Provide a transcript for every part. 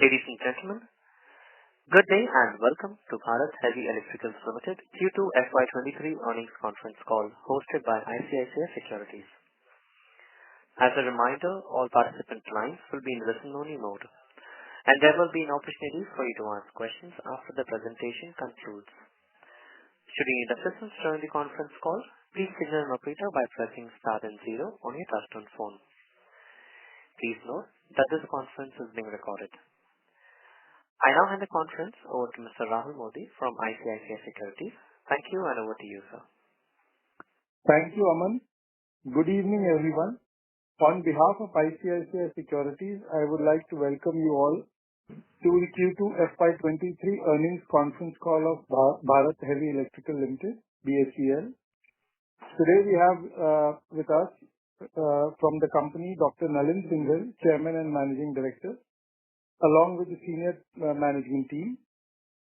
Ladies and gentlemen, good day and welcome to Bharat Heavy Electricals Limited Q2 FY2023 earnings conference call hosted by ICICI Securities. As a reminder, all participant lines will be in listen-only mode, and there will be an opportunity for you to ask questions after the presentation concludes. Should you need assistance during the conference call, please signal an operator by pressing star and 0 on your touchtone phone. Please note that this conference is being recorded. I now hand the conference over to Mr. Rahul Modi from ICICI Securities. Thank you, and over to you, sir. Thank you, Aman. Good evening, everyone. On behalf of ICICI Securities, I would like to welcome you all to the Q2 FY2023 earnings conference call of Bharat Heavy Electricals Limited, BHEL. Today we have with us from the company Dr. Nalin Singhal, Chairman and Managing Director, along with the senior management team.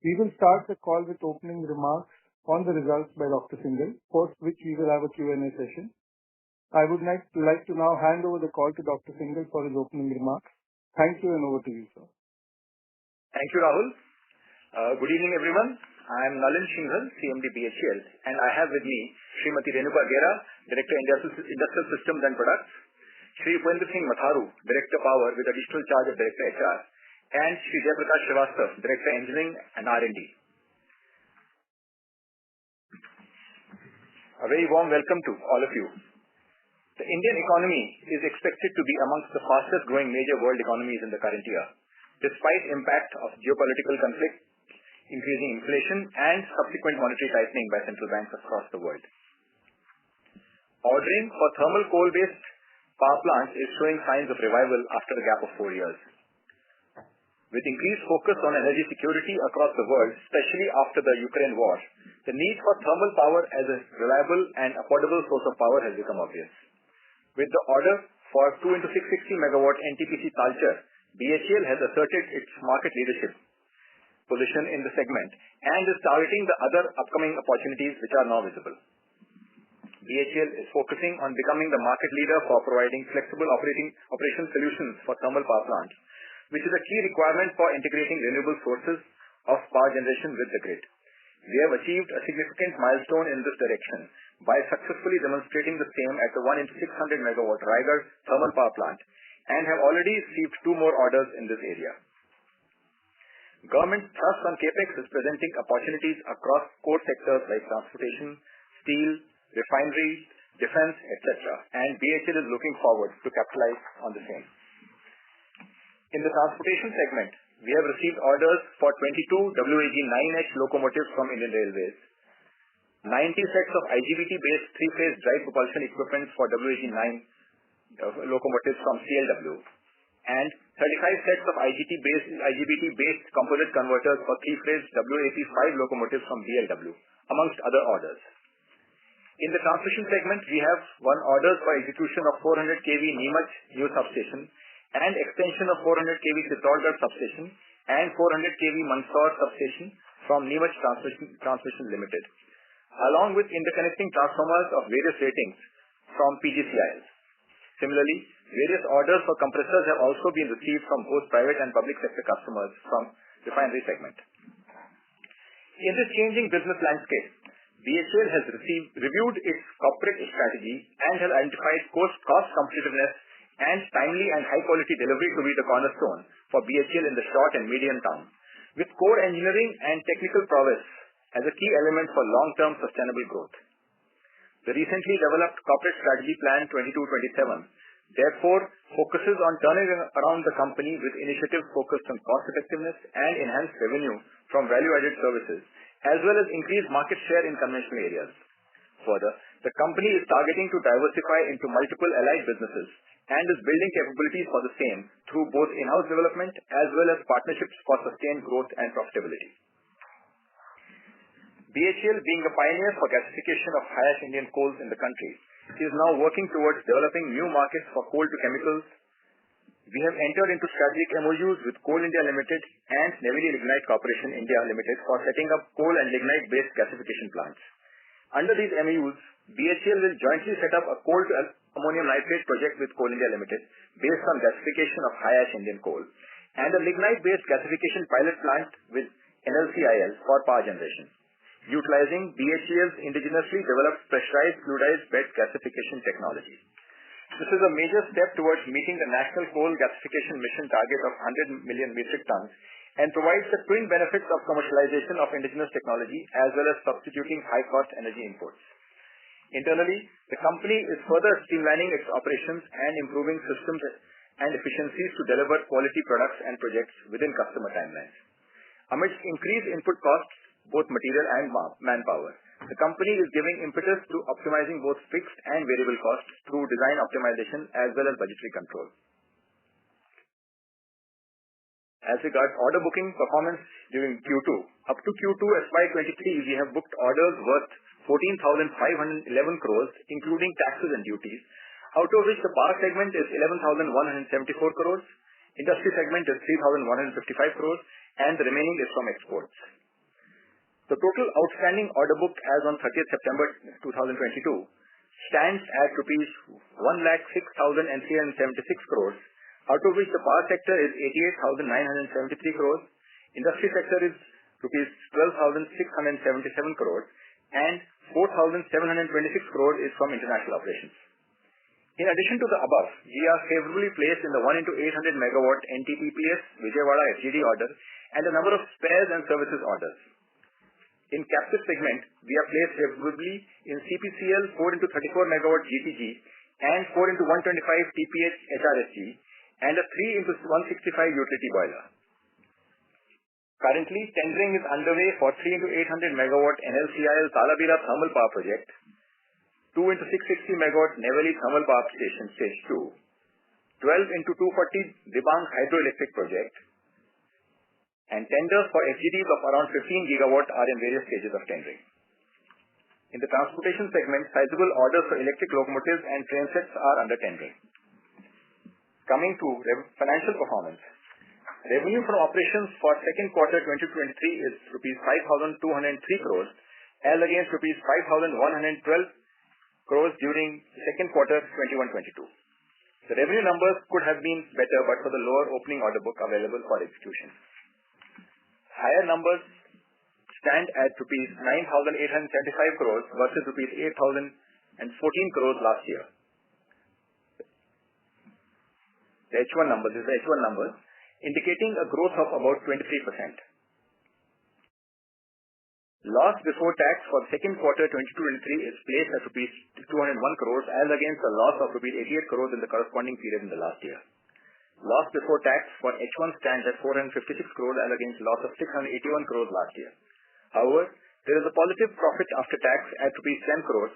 We will start the call with opening remarks on the results by Dr. Singhal, post which we will have a Q&A session. I would like to now hand over the call to Dr. Singhal for his opening remarks. Thank you, and over to you, sir. Thank you, Rahul. Good evening, everyone. I am Nalin Singhal, CMD BHEL, and I have with me Srimati Renuka Gera, Director Industrial Systems and Products, Shri Upendra Singh Matharu, Director Power with additional charge of Director HR, and Shri Jayaprakash Srivastava, Director Engineering and R&D. A very warm welcome to all of you. The Indian economy is expected to be amongst the fastest growing major world economies in the current year, despite impact of geopolitical conflict, increasing inflation, and subsequent monetary tightening by central banks across the world. Ordering for thermal coal-based power plants is showing signs of revival after a gap of 4 years. With increased focus on energy security across the world, especially after the Ukraine war, the need for thermal power as a reliable and affordable source of power has become obvious. With the order for 2 into 660 MW NTPC Talcher, BHEL has asserted its market leadership position in the segment and is targeting the other upcoming opportunities which are now visible. BHEL is focusing on becoming the market leader for providing flexible operation solutions for thermal power plants, which is a key requirement for integrating renewable sources of power generation with the grid. We have achieved a significant milestone in this direction by successfully demonstrating the same at the 1 into 600 MW Raigarh thermal power plant and have already received 2 more orders in this area. Government thrust on capex is presenting opportunities across core sectors like transportation, steel, refineries, defense, etc., and BHEL is looking forward to capitalize on the same. In the transportation segment, we have received orders for 22 WAG-9H locomotives from Indian Railways, 90 sets of IGBT-based three-phase drive propulsion equipment for WAG-9 locomotives from CLW, and 35 sets of IGBT-based composite converters for three-phase WAP-5 locomotives from BLW, amongst other orders. In the transmission segment, we have won orders for execution of 400 kV Neemuch new substation and extension of 400 kV Chittorgarh substation and 400 kV Mandsaur substation from Neemuch Transmission Limited, along with interconnecting transformers of various ratings from PGCIL. Similarly, various orders for compressors have also been received from both private and public sector customers from refinery segment. In this changing business landscape, BHEL has reviewed its corporate strategy and has identified cost competitiveness and timely and high quality delivery to be the cornerstone for BHEL in the short and medium term, with core engineering and technical prowess as a key element for long-term sustainable growth. The recently developed Corporate Strategy Plan 22-27 therefore focuses on turning around the company with initiatives focused on cost effectiveness and enhanced revenue from value-added services, as well as increased market share in conventional areas. Further, the company is targeting to diversify into multiple allied businesses and is building capabilities for the same through both in-house development as well as partnerships for sustained growth and profitability. BHEL, being a pioneer for gasification of high-ash Indian coals in the country, is now working towards developing new markets for coal to chemicals. We have entered into strategic MOUs with Coal India Limited and Neyveli Lignite Corporation India Limited for setting up coal and lignite-based gasification plants. Under these MOUs, BHEL will jointly set up a coal to ammonium nitrate project with Coal India Limited based on gasification of high-ash Indian coal, and a lignite-based gasification pilot plant with NLCIL for power generation, utilizing BHEL's indigenously developed pressurized fluidized bed gasification technology. This is a major step towards meeting the National Coal Gasification Mission target of 100 million metric tons and provides the twin benefits of commercialization of indigenous technology as well as substituting high-cost energy imports. Internally, the company is further streamlining its operations and improving systems and efficiencies to deliver quality products and projects within customer timelines. Amidst increased input costs, both material and manpower, the company is giving impetus to optimizing both fixed and variable costs through design optimization as well as budgetary control. As regards order booking performance during Q2, up to Q2 FY23, we have booked orders worth 14,511 crores, including taxes and duties, out of which the power segment is 11,174 crores, industry segment is 3,155 crores, and the remaining is from exports. The total outstanding order book as on 30th September 2022 stands at rupees 1,06,376 crores, out of which the power sector is 88,973 crores, industry sector is rupees 12,677 crores, and 4,726 crores is from international operations. In addition to the above, we are favorably placed in the 1 into 800 megawatt NTPPS Vijayawada FGD order and a number of spares and services orders. In captive segment, we are placed favorably in CPCL 4 into 34 megawatt GTG and 4 into 125 TPH HRSG and a 3 into 165 utility boiler. Currently, tendering is underway for 3 into 800 megawatt NLCIL Talabira thermal power project, 2 into 660 megawatt Neyveli thermal power station stage 2, 12 into 240 Dibang hydroelectric project, and tenders for FGDs of around 15 gigawatt are in various stages of tendering. In the transportation segment, sizable orders for electric locomotives and train sets are under tendering. Coming to financial performance, revenue from operations for second quarter 2023 is rupees 5,203 crores as against rupees 5,112 crores during second quarter 21-22. The revenue numbers could have been better but for the lower opening order book available for execution. Higher numbers stand at rupees 9,875 crores versus rupees 8,014 crores last year. The H1 numbers, indicating a growth of about 23%. Loss before tax for second quarter 2022-23 is placed at rupees 201 crores as against a loss of rupees 88 crores in the corresponding period in the last year. Loss before tax for H1 stands at 456 crores as against loss of 681 crores last year. However, there is a positive profit after tax at rupees 10 crores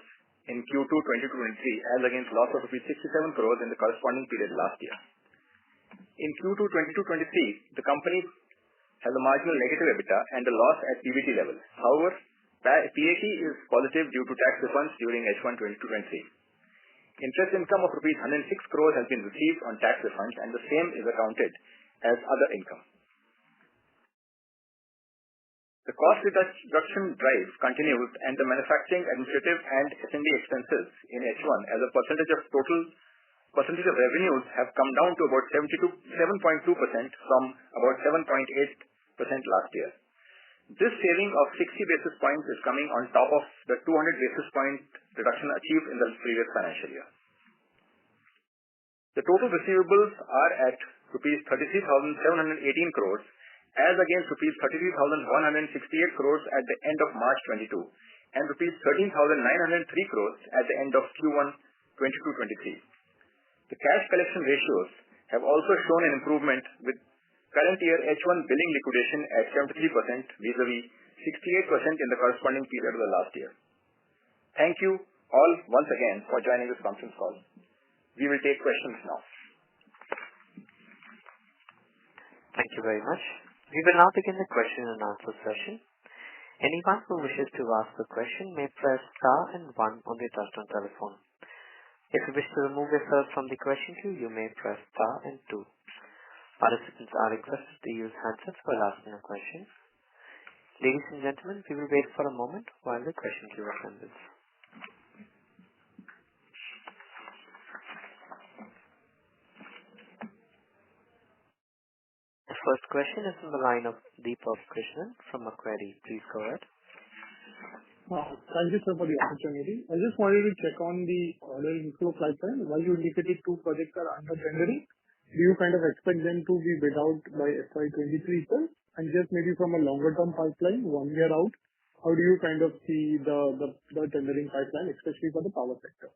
in Q2 2022-23 as against loss of rupees 67 crores in the corresponding period last year. In Q2 2022-23, the company has a marginal negative EBITDA and a loss at PBT level. However, PAT is positive due to tax refunds during H1 2022-23. Interest income of rupees 106 crores has been received on tax refunds and the same is accounted as other income. The cost reduction drive continues and the manufacturing, administrative and S&D expenses in H1 as a percentage of revenues have come down to about 7.2% from about 7.8% last year. This saving of 60 basis points is coming on top of the 200 basis point reduction achieved in the previous financial year. The total receivables are at rupees 33,718 crores as against rupees 33,168 crores at the end of March 22 and rupees 13,903 crores at the end of Q1 22-23. The cash collection ratios have also shown an improvement with current year H1 billing liquidation at 73% vis-a-vis 68% in the corresponding period of the last year. Thank you all once again for joining this conference call. We will take questions now. Thank you very much. We will now begin the question and answer session. Anyone who wishes to ask a question may press star and 1 on the touchtone telephone. If you wish to remove yourself from the question queue, you may press star and 2. Participants are requested to use handsets while asking a question. Ladies and gentlemen, we will wait for a moment while the question queue assembles. The First question is from the line of Deepak Krishnan from Macquarie. Please go ahead. Thank you, sir, for the opportunity. I just wanted to check on the order inflow pipeline. While you indicated 2 projects are under tendering, do you kind of expect them to be bid out by FY2023 itself? And just maybe from a longer term pipeline, 1 year out, how do you kind of see the tendering pipeline, especially for the power sector?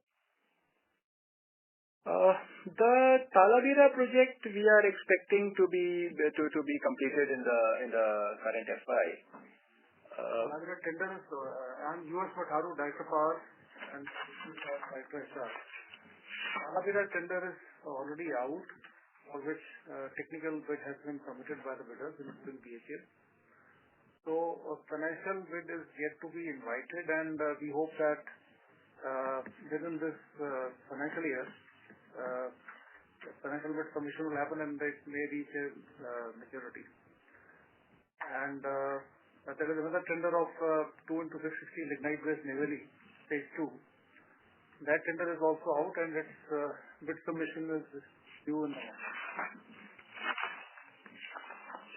The Talabira project we are expecting to be completed in the current FY. Talabira tender is and US for Tharu Director Power and Talabira tender is already out, for which technical bid has been submitted by the bidders, including BHEL. So a financial bid is yet to be invited, and we hope that within this financial year, financial bid submission will happen and it may reach a maturity. And there is another tender of 2 into 660 lignite-based Neyveli, phase 2. That tender is also out, and its bid submission is due in the month.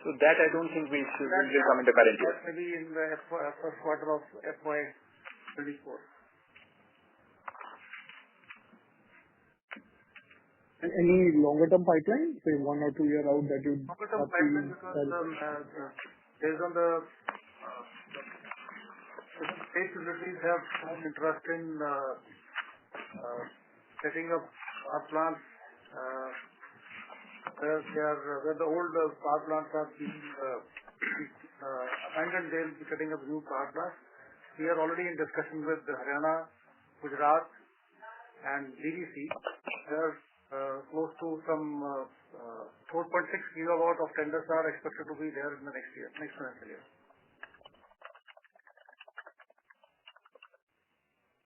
So that I don't think will come in the current year. Maybe in the first quarter of FY2024. And any longer term pipeline, say 1 or 2 year out that you longer term pipeline, because based on the state utilities have shown interest in setting up power plants where the old power plants have been abandoned. They will be setting up new power plants. We are already in discussion with Haryana, Gujarat, and DVC. They are close to some 4.6 gigawatt of tenders are expected to be there in the next financial year.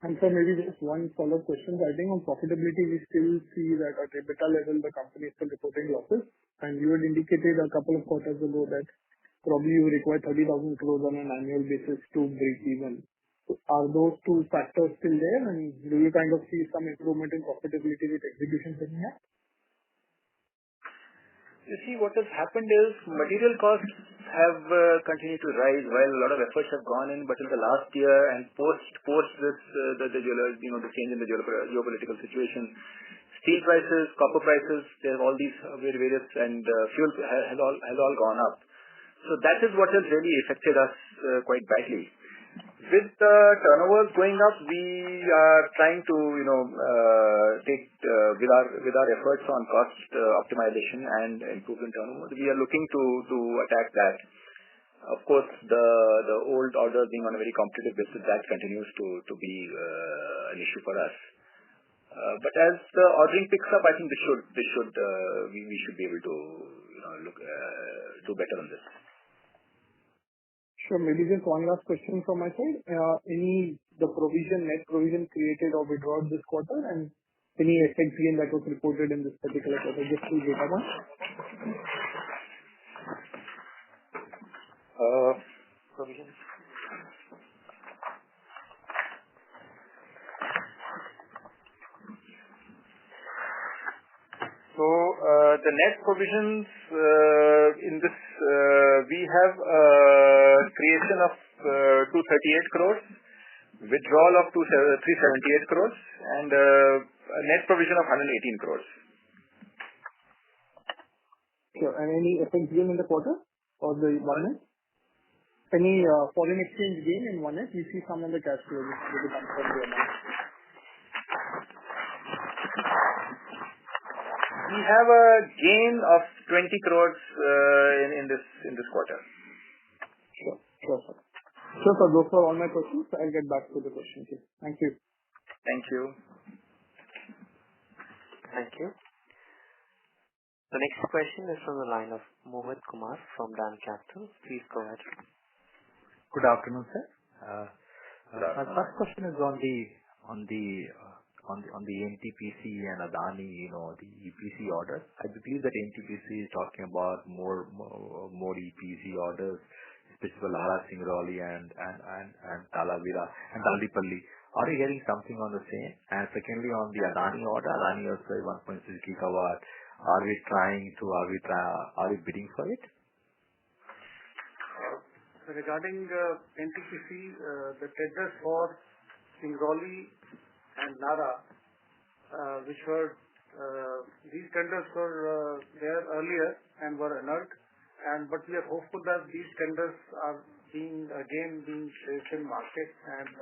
And so maybe just one follow-up question. I think on profitability, we still see that at EBITDA level, the company is still reporting losses. And you had indicated a couple of quarters ago that probably you require 30,000 crores on an annual basis to break even. So are those 2 factors still there? And do you kind of see some improvement in profitability with execution picking up? You see, what has happened is material costs have continued to rise while a lot of efforts have gone in, but in the last year and post this the change in the geopolitical situation, steel prices, copper prices, there are all these various and fuel has all gone up. So that is what has really affected us quite badly. With the turnovers going up, we are trying to take with our efforts on cost optimization and improvement turnover. We are looking to attack that. Of course, the old order being on a very competitive basis, that continues to be an issue for us. But as the ordering picks up, I think we should be able to do better on this. Sure. Maybe just one last question from my side. The net provision created or withdrawn this quarter, and any FX gain that was reported in this particular quarter, just to data point? Provision. So the net provisions in this we have creation of 238 crores, withdrawal of 378 crores, and a net provision of 118 crores. Sure. And any FX gain in the quarter or the 1H? Any foreign exchange gain in 1H? We see some on the cash flow. We have a gain of 20 crores in this quarter. Sure, sir. Sure, sir. Those are all my questions. I'll get back to the questions. Thank you. Thank you. Thank you. The next question is from the line of Mohit Kumar from DAM Capital. Please go ahead. Good afternoon, sir. My first question is on the NTPC and Adani, the EPC orders. I believe that NTPC is talking about more EPC orders, especially for Lara Singrauli and Talabira and Daldipalli. Are you hearing something on the same? And secondly, on the Adani order, Adani also 1.6 gigawatt. Are we bidding for it? regarding NTPC, the tenders for Singrauli and Nara, which were these tenders were there earlier and were annulled, but we are hopeful that these tenders are being placed in market, and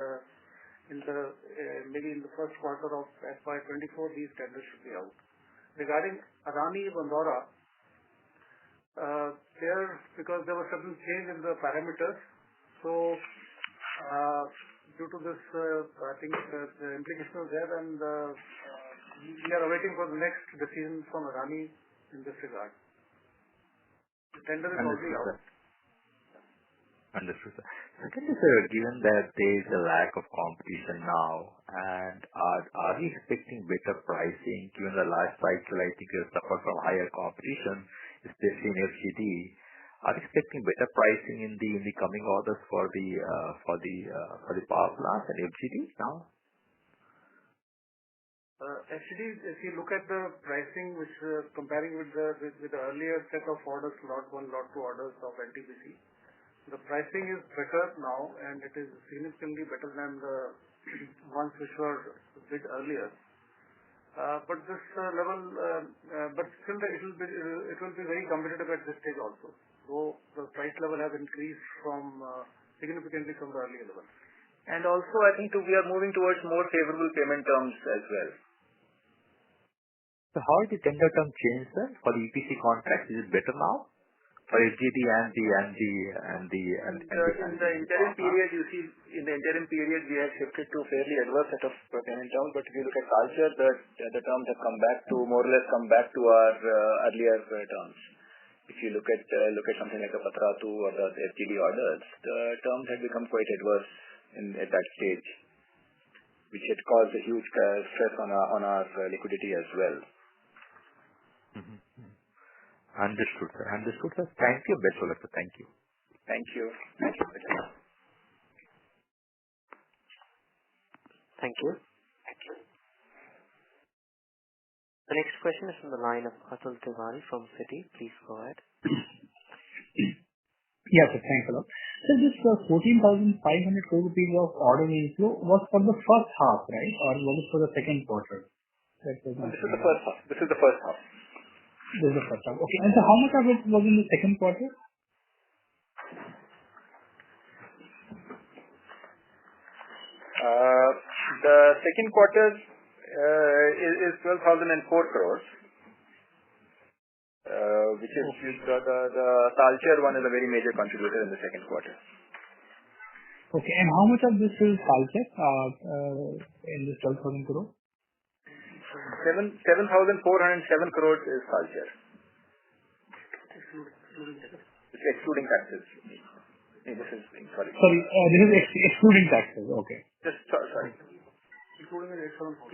maybe in the first quarter of FY24 these tenders should be out. Regarding Adani Bandora, because there was certain change in the parameters, so due to this, I think the implication was there, and we are awaiting for the next decision from Adani in this regard. The tender is already out. Understood, sir. Secondly, sir, given that there is a lack of competition now, and are we expecting better pricing given the last cycle? I think you suffered from higher competition, especially in FGD. Are you expecting better pricing in the coming orders for the power plants and FGD now? FGD, if you look at the pricing, which comparing with the earlier set of orders, lot 1, lot 2 orders of NTPC, the pricing is better now, and it is significantly better than the ones which were bid earlier. But this level, but still it will be very competitive at this stage also. So the price level has increased significantly from the earlier level. And also, I think we are moving towards more favorable payment terms as well. So how is the tender term changed, sir, for the EPC contracts? Is it better now for FGD and the in the interim period, you see, in the interim period, we have shifted to a fairly adverse set of payment terms. But if you look at culture, the terms have more or less come back to our earlier terms. If you look at something like the Patratu or the FGD orders, the terms had become quite adverse at that stage, which had caused a huge stress on our liquidity as well. Mm-hmm. Understood, sir. Thank you. Best of luck, sir. Thank you. Thank you. Thank you. The next question is from the line of Atul Tiwari from Citi. Please go ahead. Yes, sir. Thanks a lot. So this 14,500 crore rupees of order inflow was for the first half, right? Or was it for the second quarter? This is the first half. This is the first half. Okay. And so how much of it was in the second quarter? The second quarter is 12,004 crores, which is the Talcher one is a very major contributor in the second quarter. Okay. And how much of this is Talcher in this 12,000 crore? 7,407 crores is Talcher. It's excluding taxes. This is sorry. Sorry, this is excluding taxes. Okay. Sorry. Including the 8,740.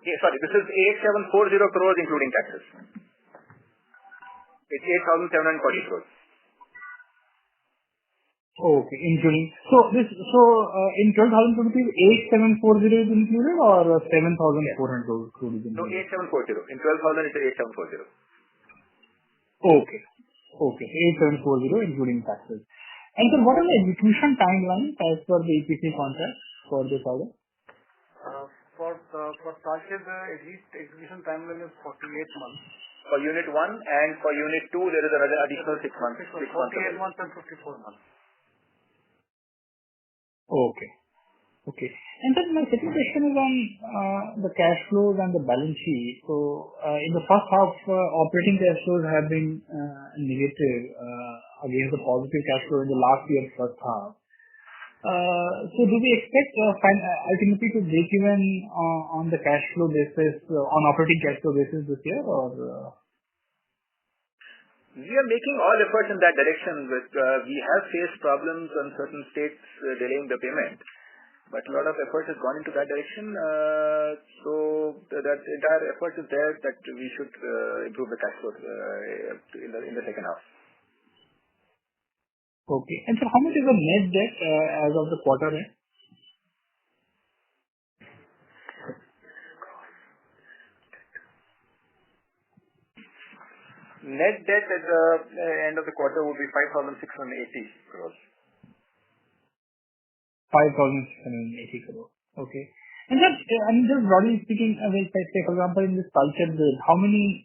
Yeah, sorry. This is 8,740 crores including taxes. It's 8,740 crores. Okay, including. So in 12,000 rupees, 8,740 is included, or 7,400 crore is included? No, 8,740. In 12,000, it is 8,740. Okay. 8,740 including taxes. And sir, what are the execution timelines as per the EPC contract for this order? For Talcher, the execution timeline is 48 months. For Unit 1 and for Unit 2, there is another additional 6 months. 48 months and 54 months. Okay. And then my second question is on the cash flows and the balance sheet. So in the first half, operating cash flows have been negative against the positive cash flow in the last year's first half. So do we expect ultimately to break even on the cash flow basis, on operating cash flow basis this year, or? We are making all efforts in that direction. We have faced problems on certain states delaying the payment, but a lot of effort has gone into that direction. So that entire effort is there that we should improve the cash flow in the second half. Okay. And so how much is the net debt as of the quarter end? Net debt at the end of the quarter would be 5,680 crores. 5,680 crore. Okay. And just broadly speaking, say for example, in this culture bid, how many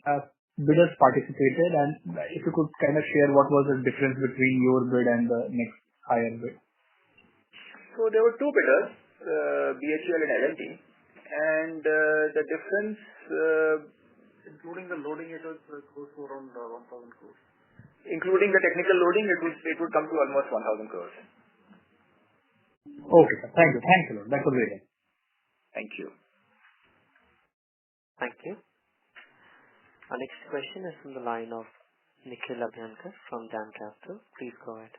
bidders participated? And if you could kind of share what was the difference between your bid and the next higher bid? So there were two bidders, BHEL and L&T, and the difference, Including the loading, it was close to around 1,000 crores. including the technical loading, it would come to almost 1,000 crores. Okay, sir. Thank you. Thanks a lot. That was very helpful. Thank you. Thank you. Our next question is from the line of Nikhil Abhyankar from DAM Capital. Please go ahead.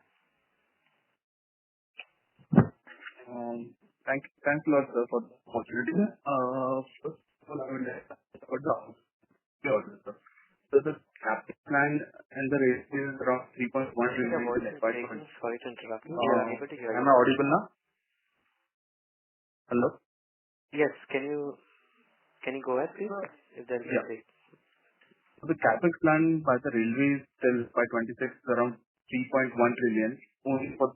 Thanks a lot, sir, for the opportunity. First of all, I would like to ask about the order, sir. So the capital plan and the rate is around 3.1 trillion. Sorry to interrupt you. We are unable to hear you. Am I audible now? Hello? Yes. Can you go ahead, please? If there is a break. So the capital plan by the railways till FY2026 is around 3.1 trillion only for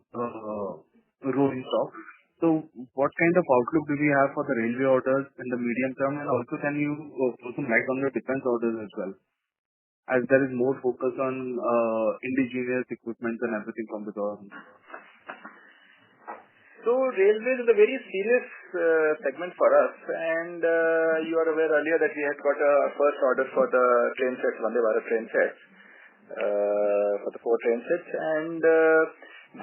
rolling stock. So what kind of outlook do we have for the railway orders in the medium term? And also, can you throw some light on the defense orders as well, as there is more focus on indigenous equipment and everything from the government? So railways is a very serious segment for us, and you are aware earlier that we had got a first order for the train sets, Vande Bharat train sets, for the 4 train sets, and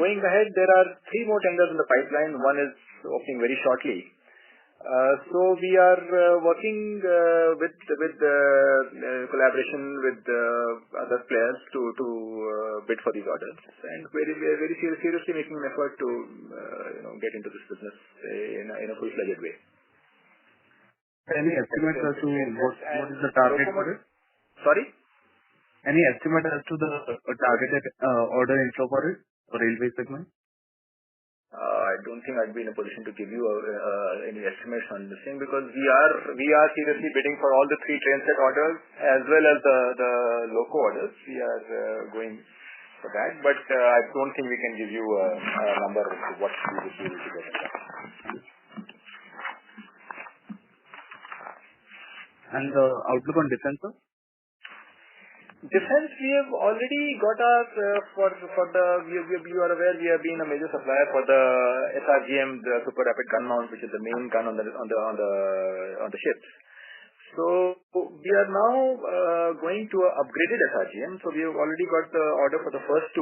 going ahead, there are 3 more tenders in the pipeline. One is opening very shortly. So we are working with collaboration with other players to bid for these orders, and we are very seriously making an effort to get into this business in a full-fledged way. Any estimate as to what is the target for it? Sorry? Any estimate as to the targeted order inflow for it, for railway segment? I don't think I'd be in a position to give you any estimates on this thing, because we are seriously bidding for all the 3 train set orders as well as the loco orders. We are going for that, but I don't think we can give you a number of what we would be able to get. And the outlook on defense, sir? Defense, we have already got our you are aware we have been a major supplier for the SRGM, the Super Rapid Gun Mount, which is the main gun on the ships. So we are now going to an upgraded SRGM. So we have already got the order for the first 2,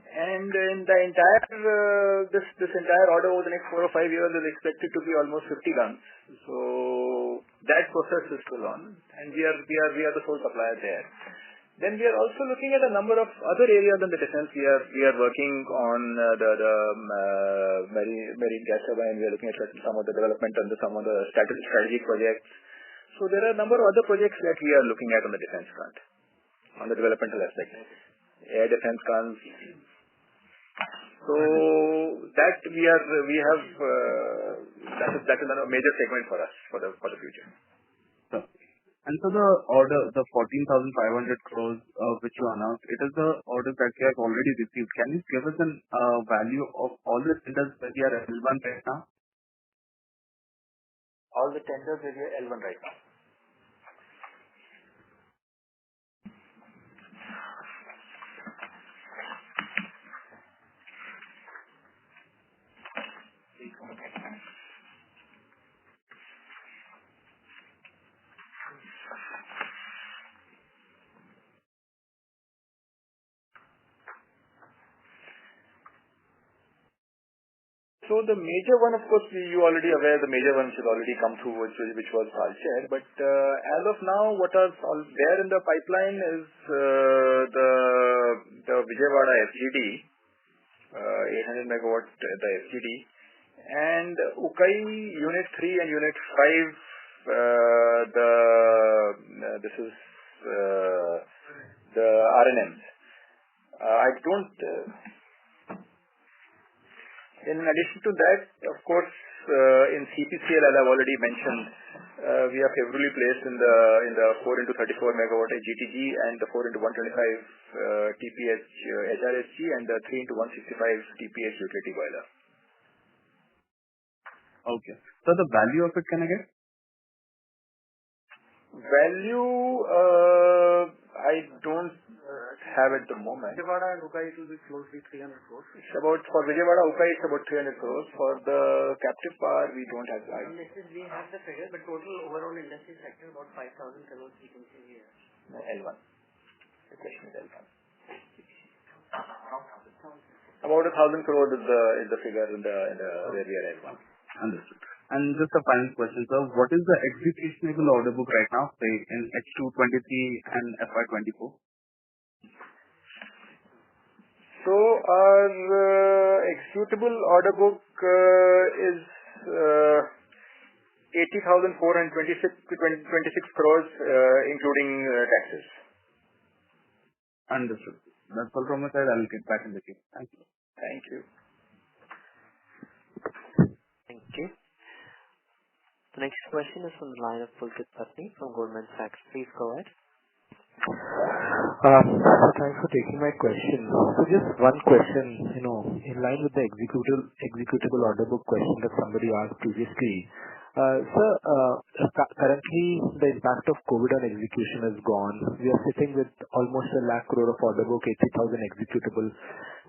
and in the entire this entire order over the next 4 or 5 years is expected to be almost 50 guns. So that process is still on, and we are the sole supplier there. Then we are also looking at a number of other areas in the defense. We are working on the marine gas turbine. We are looking at some of the development and some of the strategic projects. So there are a number of other projects that we are looking at on the defense front, on the developmental aspect, air defense guns. So that that is a major segment for us for the future. And so the order, the 14,500 crores which you announced, it is the orders that we have already received. Can you give us a value of all the tenders that we are L1 right now? All the tenders that we are L1 right now. So the major one, of course, you already aware, the major one should already come through, which was Talcher. But as of now, what are all there in the pipeline is the Vijayawada FGD, 800 megawatt the FGD, and Ukai Unit 3 and Unit 5, this is the RNMs. I don't. In addition to that, of course, in CPCL, as I've already mentioned, we are favorably placed in the 4 into 34 megawatt GTG and the 4 into 125 TPH HRSG and the 3 into 165 TPH utility boiler. Okay. So the value of it, can I get? Value, I don't have at the moment. Vijayawada and Ukai, it will be closely 300 crores. For Vijayawada, Ukai, it's about 300 crores. For the captive power, we don't have that. We have the figure, but total overall industry sector about 5,000 crores we can see here. L1. The question is L1. About 1,000 crores is the figure in the where we are L1. Understood. And just a final question, sir. What is the executable order book right now, say in H2-23 and FY24? So our executable order book is 80,426 crores, including taxes. Understood. That's all from my side. I'll get back in the queue. Thank you. Thank you. Thank you. The next question is from the line of Pulkit Patni from Goldman Sachs. Please go ahead. Thanks for taking my question. So just one question, in line with the executable order book question that somebody asked previously. Sir, currently the impact of COVID on execution is gone. We are sitting with almost 1 lakh crore of order book, 80,000 executable.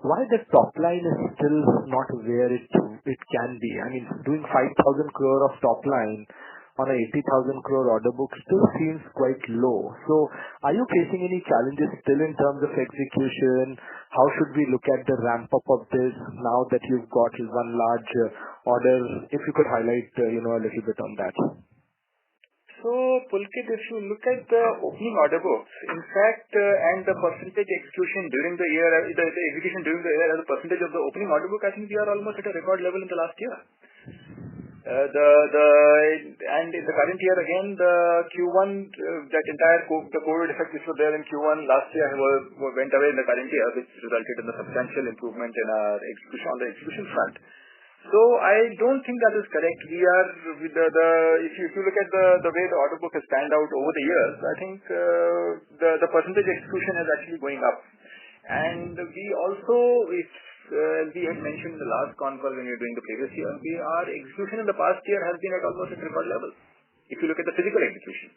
Why the top line is still not where it can be? I mean, doing 5,000 crore of top line on a 80,000 crore order book still seems quite low. So are you facing any challenges still in terms of execution? How should we look at the ramp up of this now that you've got one large order? If you could highlight, a little bit on that. So, Pulkit, if you look at the opening order books, in fact, and the percentage execution during the year, the execution during the year as a percentage of the opening order book, I think we are almost at a record level in the last year. And in the current year again, the Q1, that entire the COVID effect which was there in Q1 last year went away in the current year, which resulted in a substantial improvement in our execution on the execution front. So I don't think that is correct. We are with if you look at the way the order book has panned out over the years, I think the percentage execution is actually going up. And we also, as we had mentioned in the last Concall when we were doing the previous year, our execution in the past year has been at almost at record level. If you look at the physical execution.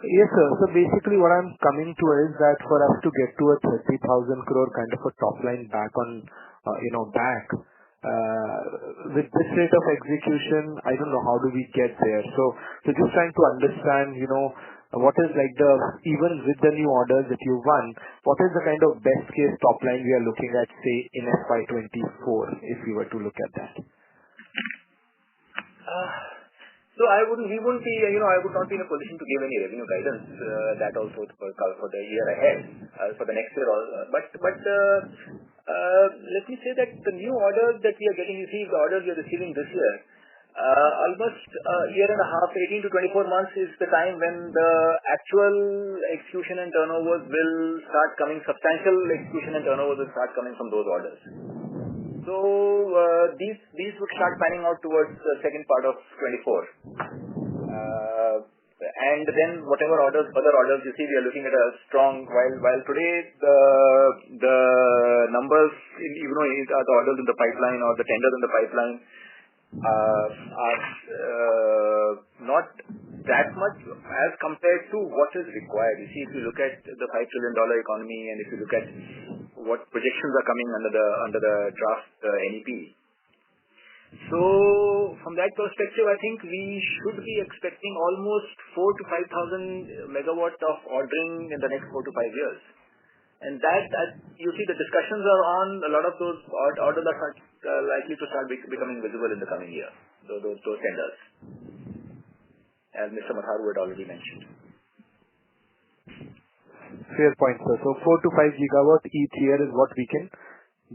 Yes, sir. So basically what I'm coming to is that for us to get to a 30,000 crore kind of a top line back on, with this rate of execution, I don't know how do we get there. So just trying to understand, what is like even with the new orders that you won, what is the kind of best case top line we are looking at, say, in FY24, if we were to look at that? So we wouldn't be, I would not be in a position to give any revenue guidance, that also for the year ahead, for the next year. But let me say that the new orders that we are getting, the orders we are receiving this year, almost a year and a half, 18 to 24 months is the time when the actual execution and turnovers will start coming, substantial execution and turnovers will start coming from those orders. So these would start panning out towards the second part of 24. And then whatever other orders you see, we are looking at a strong, while today the numbers, the orders in the pipeline or the tenders in the pipeline are not that much as compared to what is required. You see, if you look at the $5 trillion economy and if you look at what projections are coming under the draft NEP. So from that perspective, I think we should be expecting almost 4,000 to 5,000 megawatts of ordering in the next 4 to 5 years. And that you see the discussions are on, a lot of those orders are likely to start becoming visible in the coming year, those tenders, as Mr. Matharu had already mentioned. Fair point, sir. So 4 to 5 gigawatt each year is what we can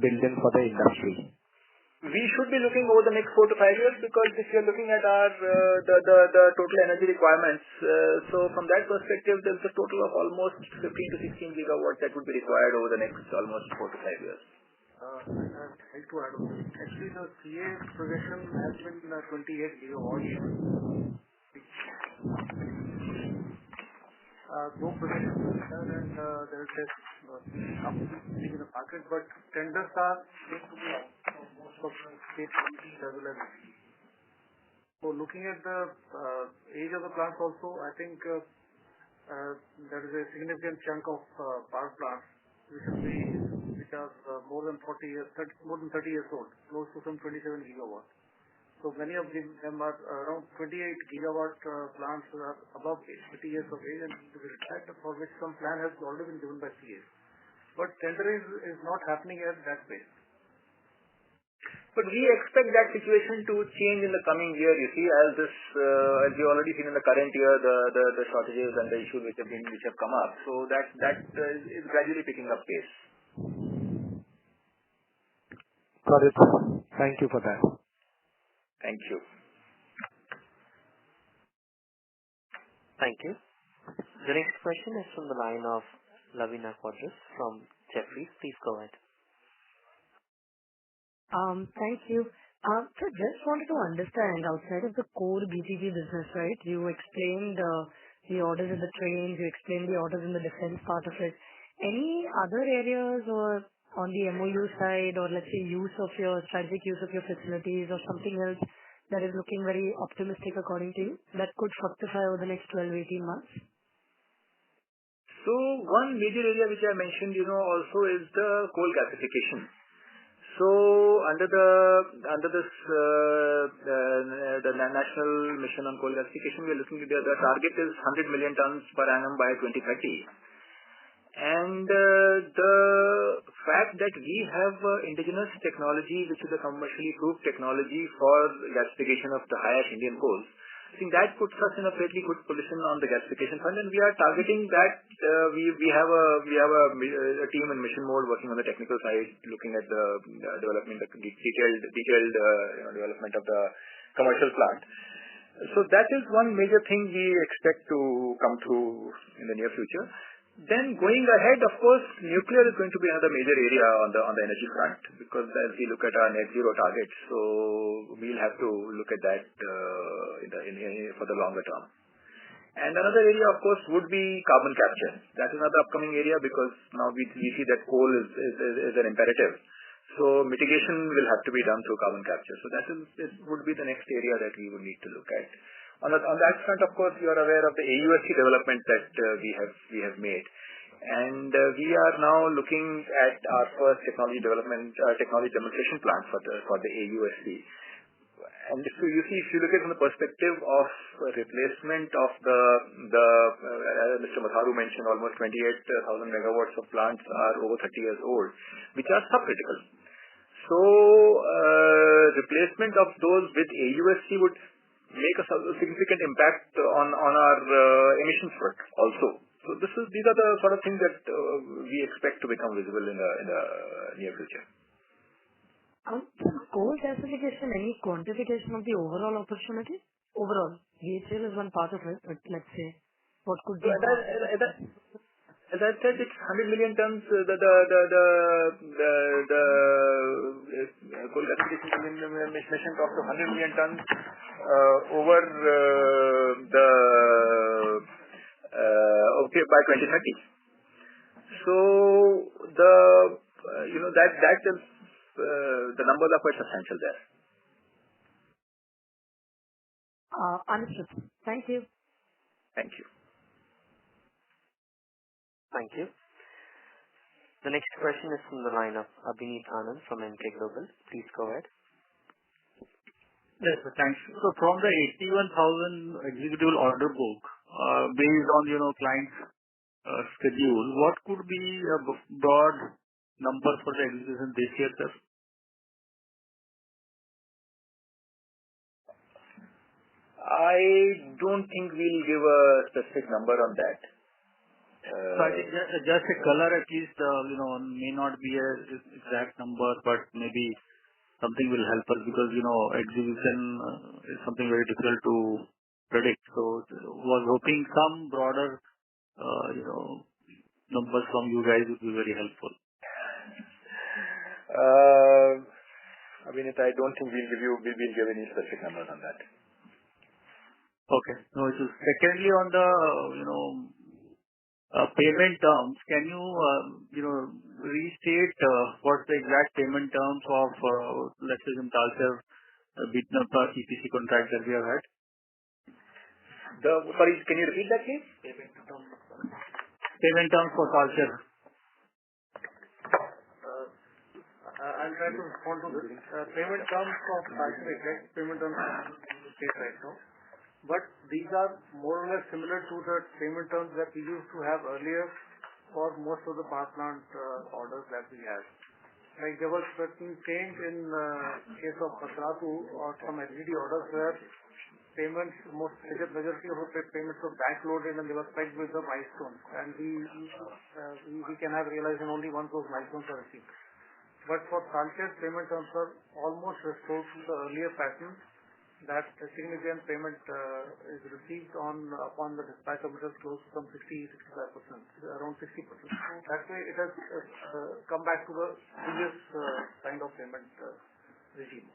build in for the industry. We should be looking over the next 4 to 5 years, because if you're looking at our the total energy requirements, so from that perspective, there's a total of almost 15 to 16 gigawatts that would be required over the next almost 4 to 5 years. I'd like to add on. Actually, the CA projection has been 28 gigawatts. No projection is there, and there is a company in the market, but tenders are going to be almost for the state companies as well as SE. So looking at the age of the plants also, I think there is a significant chunk of power plants which are more than 40 years, more than 30 years old, close to some 27 gigawatts. So many of them are around 28 gigawatt plants are above 30 years of age and need to be retired, for which some plan has already been given by CA. But tendering is not happening at that pace. But we expect that situation to change in the coming year. You see, as you already seen in the current year, the shortages and the issues which have come up. So that is gradually picking up pace. Got it. Thank you for that. Thank you. Thank you. The next question is from the line of Lavina Quadras from Jefferies. Please go ahead. Thank you. So just wanted to understand, outside of the core BTG business, right? You explained the orders in the trains, you explained the orders in the defense part of it. Any other areas or on the MOU side, or let's say strategic use of your facilities or something else that is looking very optimistic according to you, that could fructify over the next 12, 18 months? So one major area which I mentioned, also is the coal gasification. So under this the national mission on coal gasification, we are looking at the target is 100 million tons per annum by 2030. And the fact that we have indigenous technology, which is a commercially proved technology for gasification of the high ash Indian coals, I think that puts us in a fairly good position on the gasification front, and we are targeting that. We have a team in mission mode working on the technical side, looking at the development, the detailed development of the commercial plant. So that is one major thing we expect to come through in the near future. Then going ahead, of course, nuclear is going to be another major area on the energy front, because as we look at our net zero targets, so we'll have to look at that for the longer term. And another area, of course, would be carbon capture. That is another upcoming area, because now we see that coal is an imperative. So mitigation will have to be done through carbon capture. So that would be the next area that we would need to look at. On that front, of course, you are aware of the AUSC development that we have made, and we are now looking at our first technology demonstration plant for the AUSC. And if you look at it from the perspective of replacement of the Mr. Matharu mentioned, almost 28,000 megawatts of plants are over 30 years old, which are subcritical. So replacement of those with AUSC would make a significant impact on our emissions front also. So these are the sort of things that we expect to become visible in the near future. Coal gasification, any quantification of the overall opportunity? Overall, BHEL is one part of it, but let's say, what could be? As I said, it's 100 million tons. The coal gasification mission talks of 100 million tons over by 2030. So that is the numbers are quite substantial there. Understood. Thank you. Thank you. Thank you. The next question is from the line of Abhineet Anand from Emkay Global. Please go ahead. Yes, sir, thanks. So from the 81,000 executable order book, based on client's schedule, what could be a broad number for the execution this year, sir? I don't think we'll give a specific number on that. So I think just a color at least, may not be an exact number, but maybe something will help us, because, execution is something very difficult to predict. So was hoping some broader, numbers from you guys would be very helpful. Abhineet, I don't think we'll give any specific numbers on that. Okay. No issues. Secondly, on the, payment terms, can you restate what's the exact payment terms of, let's say, some Talcher EPC contract that we have had? Sorry, can you repeat that, please? Payment terms for Talcher. I'll try to respond to this. Payment terms of Talcher, payment terms right now. But these are more or less similar to the payment terms that we used to have earlier for most of the power plant orders that we had. Like there was certain change in case of Patratu or some LGD orders where payments, majority of the payments were backloaded and they were pegged with the milestones. And we can have realization only once those milestones are achieved. But for Talcher, payment terms are almost restored to the earlier pattern, that a significant payment is received upon the dispatch of metals close to some 60-65%, around 60%. That way it has come back to the previous kind of payment regime.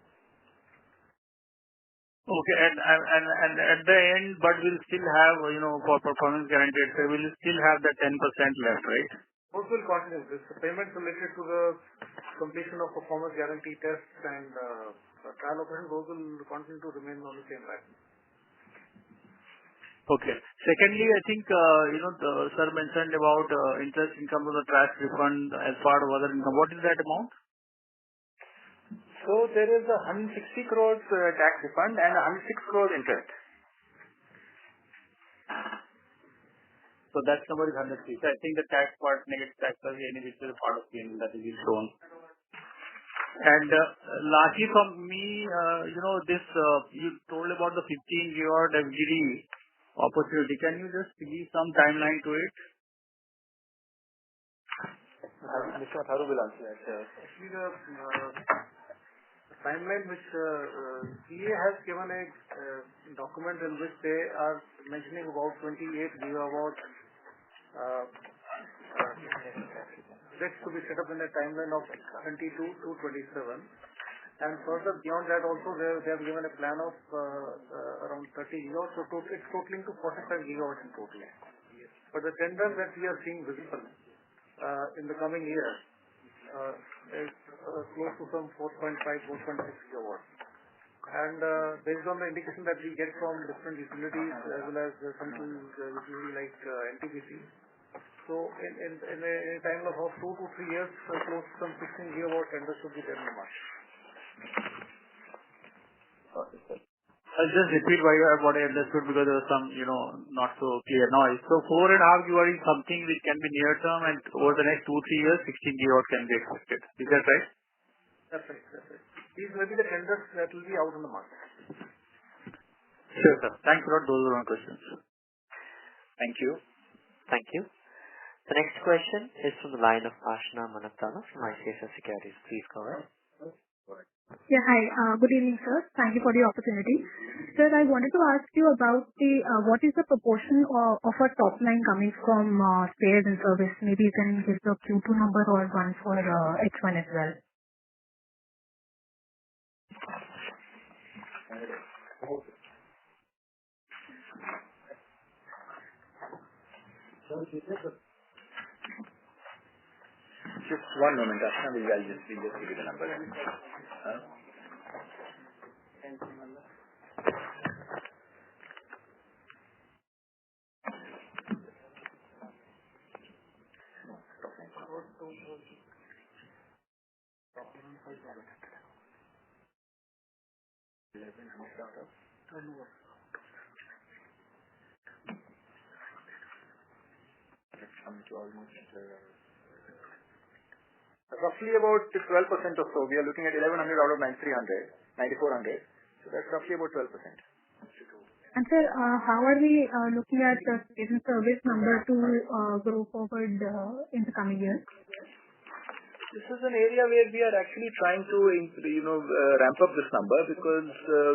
Okay, and at the end, but we'll still have, for performance guaranteed, so we'll still have that 10% left, right? Those will continue. This payments related to the completion of performance guarantee tests and trial operations, those will continue to remain on the same pattern. Okay. Secondly, I think, the sir mentioned about interest income of the tax refund as part of other income. What is that amount? So there is a 160 crores tax refund and 106 crores interest. So that number is 103. So I think the tax part, negative tax, which is a part of P&L that is being shown. And lastly from me, you told about the 15 gigawatt FGD opportunity. Can you just give some timeline to it? Mr. Matharu will answer that. Actually, the timeline which CA has given a document in which they are mentioning about 28 gigawatt projects to be set up in a timeline of 22 to 27. And further beyond that also they have given a plan of around 30 gigawatts. So it's totaling to 45 gigawatts in total. But the tender that we are seeing visible in the coming year is close to some 4.5, 4.6 gigawatts. And based on the indication that we get from different utilities as well as central utility like NTPC, so in a time of 2 to 3 years, close to some 16 gigawatt tender should be there in the market. I'll just repeat what I understood because there was some, not so clear noise. So 4.5 gigawatt is something which can be near term, and over the next 2-3 years, 16 gigawatt can be expected. Is that right? That's right. These may be the tenders that will be out in the market. Sure, sir. Thanks a lot. Those were my questions. Thank you. Thank you. The next question is from the line of Ashna Manaktala from ICICI Securities. Please go ahead. Yeah, hi. Good evening, sir. Thank you for the opportunity. Sir, I wanted to ask you about what is the proportion of our top line coming from spares and service? Maybe you can give the Q2 number or one for H1 as well. Just one moment, Ashna. We'll just give you the number. Roughly about 12% or so. We are looking at 1,100 out of 9,400. So that's roughly about 12%. And sir, how are we looking at the spares and service number to grow forward in the coming years? This is an area where we are actually trying to, ramp up this number because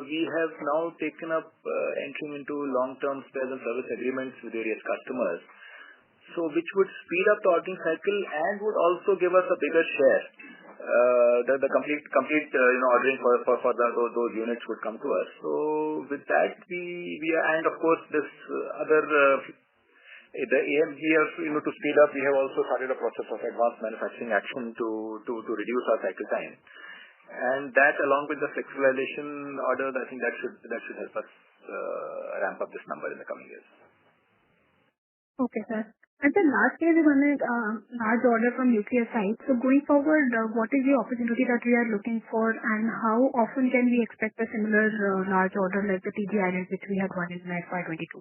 we have now taken up entering into long-term spares and service agreements with various customers. So which would speed up the ordering cycle and would also give us a bigger share. The complete ordering for those units would come to us. So with that, we and of course this other The aim here, to speed up, we have also started a process of advanced manufacturing action to reduce our cycle time. And that, along with the flexibilization orders, I think that should help us ramp up this number in the coming years. Okay, sir. And then last year we won a large order from nuclear side. So going forward, what is the opportunity that we are looking for, and how often can we expect a similar large order like the TG Island which we had won in FY22?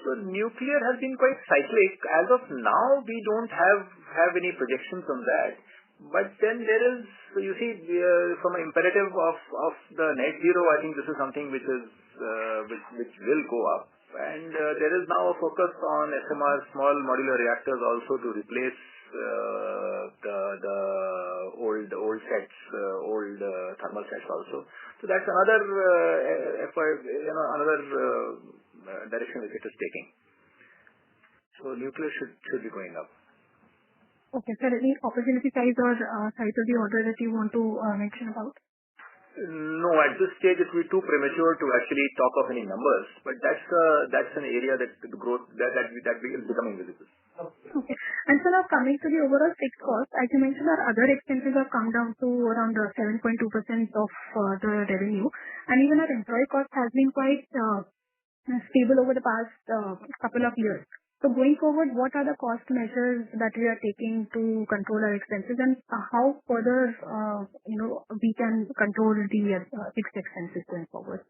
So nuclear has been quite cyclic. As of now, we don't have any projections on that. But then there is, you see, from an imperative of the net zero, I think this is something which will go up. And there is now a focus on SMR, small modular reactors, also to replace the old sets, old thermal sets also. So that's another direction which it is taking. So nuclear should be going up. Okay, sir. Any opportunity size or size of the order that you want to mention about? No, at this stage it will be too premature to actually talk of any numbers. But that's an area that the growth that is becoming visible. Okay. And so now coming to the overall fixed cost, as you mentioned, our other expenses have come down to around 7.2% of the revenue, and even our employee cost has been quite stable over the past couple of years. So going forward, what are the cost measures that we are taking to control our expenses, and how further we can control the fixed expenses going forward?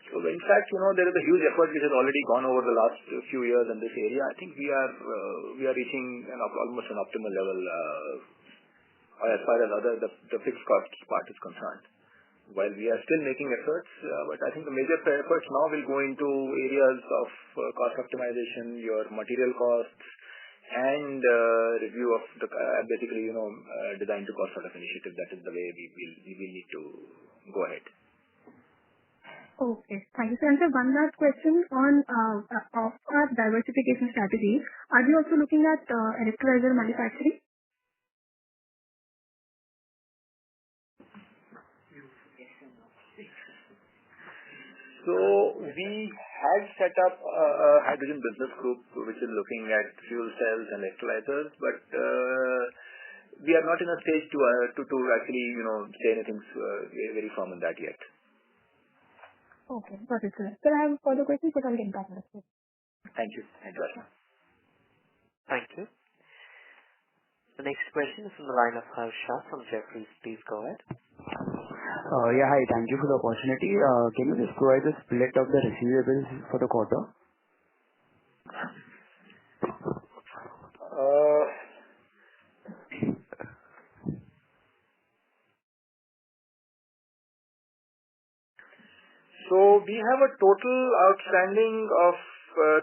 So in fact, there is a huge effort which has already gone over the last few years in this area. I think we are reaching almost an optimal level as far as the fixed cost part is concerned. While we are still making efforts, but I think the major efforts now will go into areas of cost optimization, your material costs, and review of the basically design to cost sort of initiative. That is the way we will need to go ahead. Okay. Thank you, sir. And sir, one last question on of our diversification strategy. Are we also looking at electrolyzer manufacturing? So we had set up a hydrogen business group which is looking at fuel cells and electrolyzers, but we are not in a stage to actually say anything very firm on that yet. Okay, got it, sir. Sir, I have further questions, but I'll get back to you. Thank you. Thank you, Ashna. Thank you. The next question is from the line of Harsha from Jefferies. Please go ahead. Yeah, hi. Thank you for the opportunity. Can you just provide the split of the receivables for the quarter? So we have a total outstanding of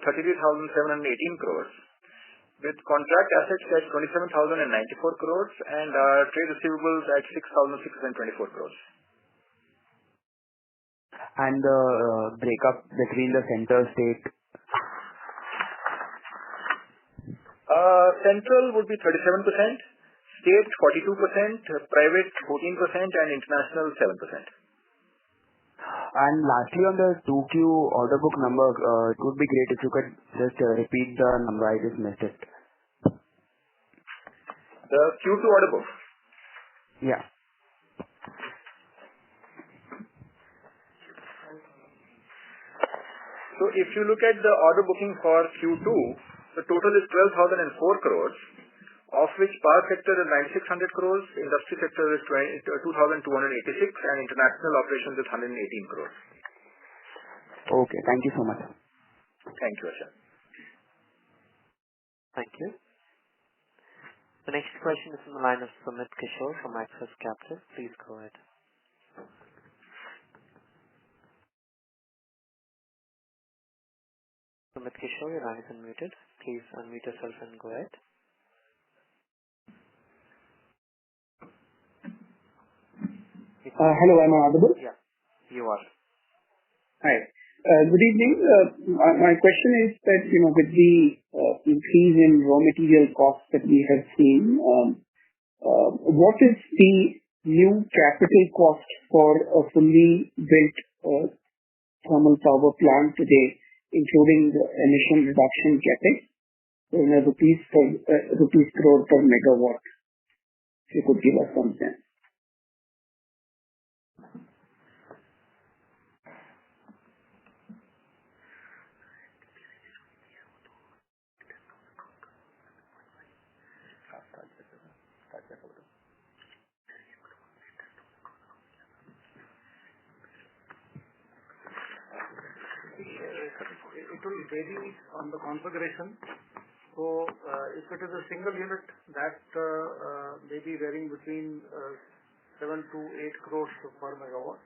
33,718 crores, with contract assets at 27,094 crores and trade receivables at 6,624 crores. And the breakup between the center state? Central would be 37%, state 42%, private 14%, and international 7%. And lastly, on the 2Q order book number, it would be great if you could just repeat the number. I just missed it. The Q2 order book? Yeah. So if you look at the order booking for Q2, the total is 12,004 crores, of which power sector is 9,600 crores, industry sector is 2,286, and international operations is 118 crores. Okay, thank you so much. Thank you, Asha. Thank you. The next question is from the line of Sumit Kishore from Axis Capital. Please go ahead. Sumit Kishore, your line is unmuted. Please unmute yourself and go ahead. Hello, am I audible? Yeah, you are. Hi. Good evening. My question is that, with the increase in raw material costs that we have seen, what is the new capital cost for a fully built thermal power plant today, including the emission reduction CapEx, in a rupees crore per megawatt? If you could give us some sense. It will vary on the configuration. So, if it is a single unit, that may be varying between 7 to 8 crores per megawatt.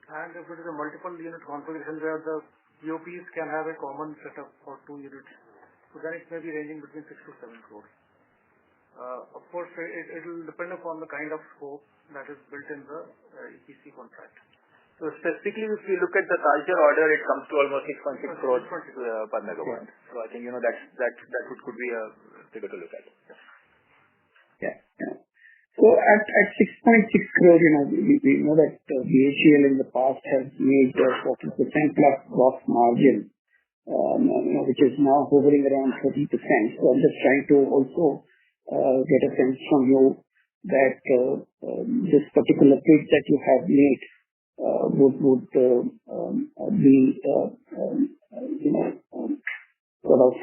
And if it is a multiple unit configuration where the POPs can have a common setup for 2 units, so then it may be ranging between 6 to 7 crores. Of course, it will depend upon the kind of scope that is built in the EPC contract. So specifically, if you look at the Talcher order, it comes to almost 6.6 crores per megawatt. So I think that could be a figure to look at. Yeah. So at 6.6 crore, we know that BHEL in the past has made 40% plus gross margin, which is now hovering around 30%. So I'm just trying to also get a sense from you that this particular bid that you have made would be sort of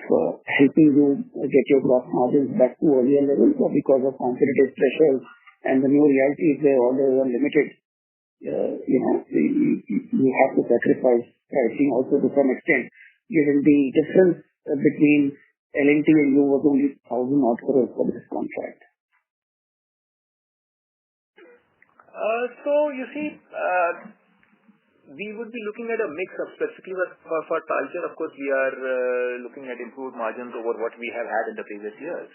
helping you get your gross margins back to earlier levels, or because of competitive pressures and the new realities where orders are limited, you have to sacrifice pricing also to some extent, given the difference between L&T and you was only 1,000 odd crores for this contract. So you see, we would be looking at a mix of specifically for Talcher. Of course, we are looking at improved margins over what we have had in the previous years.